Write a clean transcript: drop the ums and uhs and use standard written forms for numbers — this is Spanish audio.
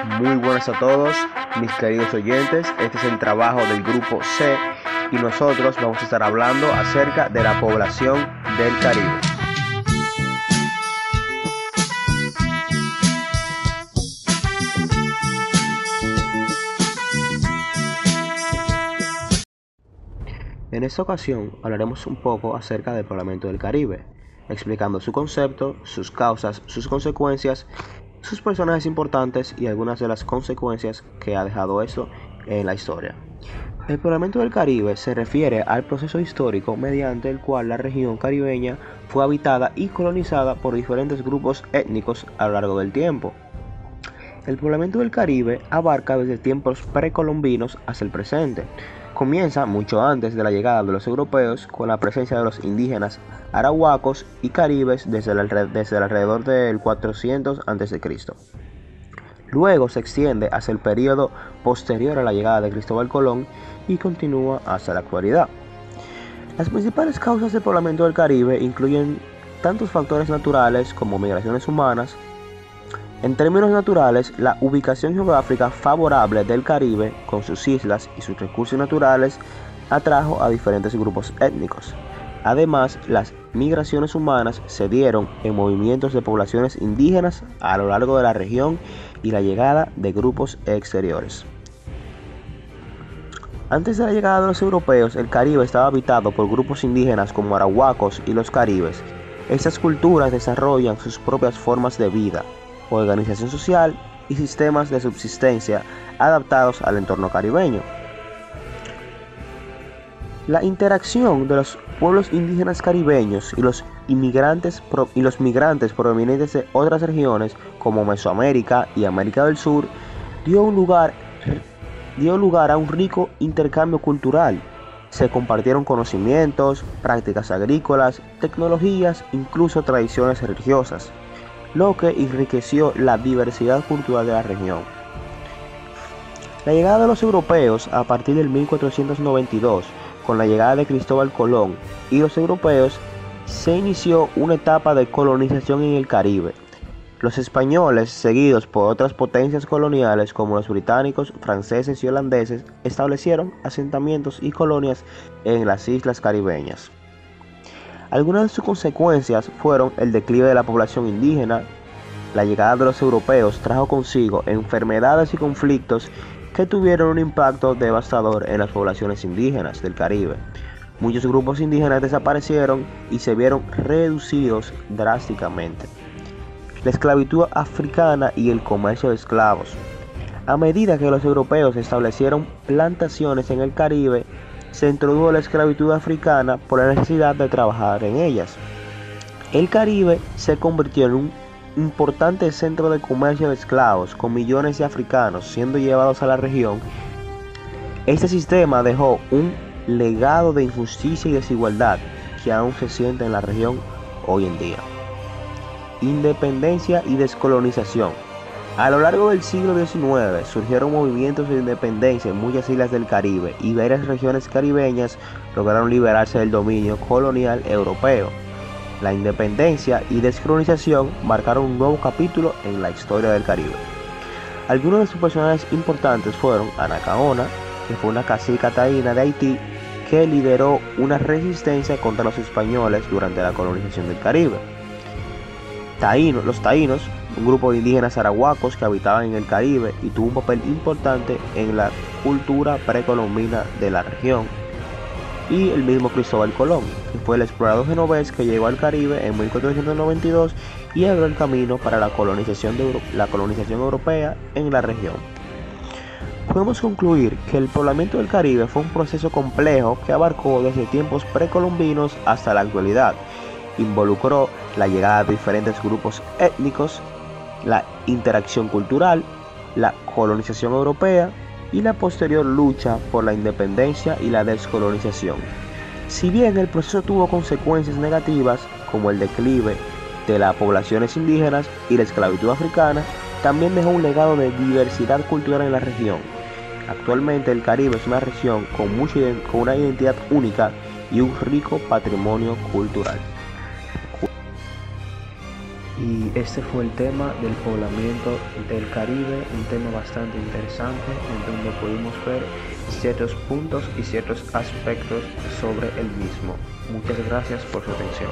Muy buenas a todos, mis queridos oyentes. Este es el trabajo del grupo C y nosotros vamos a estar hablando acerca de la población del Caribe. En esta ocasión hablaremos un poco acerca del poblamiento del Caribe, explicando su concepto, sus causas, sus consecuencias, sus personajes importantes y algunas de las consecuencias que ha dejado esto en la historia. El poblamiento del Caribe se refiere al proceso histórico mediante el cual la región caribeña fue habitada y colonizada por diferentes grupos étnicos a lo largo del tiempo. El poblamiento del Caribe abarca desde tiempos precolombinos hasta el presente. Comienza mucho antes de la llegada de los europeos con la presencia de los indígenas arahuacos y caribes desde el alrededor del 400 a.C. Luego se extiende hacia el periodo posterior a la llegada de Cristóbal Colón y continúa hasta la actualidad. Las principales causas del poblamiento del Caribe incluyen tantos factores naturales como migraciones humanas. En términos naturales, la ubicación geográfica favorable del Caribe, con sus islas y sus recursos naturales, atrajo a diferentes grupos étnicos. Además, las migraciones humanas se dieron en movimientos de poblaciones indígenas a lo largo de la región y la llegada de grupos exteriores. Antes de la llegada de los europeos, el Caribe estaba habitado por grupos indígenas como arahuacos y los caribes. Estas culturas desarrollan sus propias formas de vida, organización social y sistemas de subsistencia adaptados al entorno caribeño. La interacción de los pueblos indígenas caribeños y los migrantes provenientes de otras regiones como Mesoamérica y América del Sur dio lugar a un rico intercambio cultural. Se compartieron conocimientos, prácticas agrícolas, tecnologías, incluso tradiciones religiosas, lo que enriqueció la diversidad cultural de la región. La llegada de los europeos a partir del 1492, con la llegada de Cristóbal Colón y los europeos, se inició una etapa de colonización en el Caribe. Los españoles, seguidos por otras potencias coloniales como los británicos, franceses y holandeses, establecieron asentamientos y colonias en las islas caribeñas. Algunas de sus consecuencias fueron el declive de la población indígena. La llegada de los europeos trajo consigo enfermedades y conflictos que tuvieron un impacto devastador en las poblaciones indígenas del Caribe. Muchos grupos indígenas desaparecieron y se vieron reducidos drásticamente. La esclavitud africana y el comercio de esclavos. A medida que los europeos establecieron plantaciones en el Caribe, se introdujo la esclavitud africana por la necesidad de trabajar en ellas. El Caribe se convirtió en un importante centro de comercio de esclavos, con millones de africanos siendo llevados a la región. Este sistema dejó un legado de injusticia y desigualdad que aún se siente en la región hoy en día. Independencia y descolonización. A lo largo del siglo XIX surgieron movimientos de independencia en muchas islas del Caribe y varias regiones caribeñas lograron liberarse del dominio colonial europeo. La independencia y descolonización marcaron un nuevo capítulo en la historia del Caribe. Algunos de sus personajes importantes fueron Anacaona, que fue una cacica taína de Haití que lideró una resistencia contra los españoles durante la colonización del Caribe. Los taínos, un grupo de indígenas arahuacos que habitaban en el Caribe y tuvo un papel importante en la cultura precolombina de la región. Y el mismo Cristóbal Colón, que fue el explorador genovés que llegó al Caribe en 1492 y abrió el camino para la colonización europea en la región. Podemos concluir que el poblamiento del Caribe fue un proceso complejo que abarcó desde tiempos precolombinos hasta la actualidad. Involucró la llegada de diferentes grupos étnicos, la interacción cultural, la colonización europea y la posterior lucha por la independencia y la descolonización. Si bien el proceso tuvo consecuencias negativas como el declive de las poblaciones indígenas y la esclavitud africana, también dejó un legado de diversidad cultural en la región. Actualmente el Caribe es una región con una identidad única y un rico patrimonio cultural. Y este fue el tema del poblamiento del Caribe, un tema bastante interesante en donde pudimos ver ciertos puntos y ciertos aspectos sobre el mismo. Muchas gracias por su atención.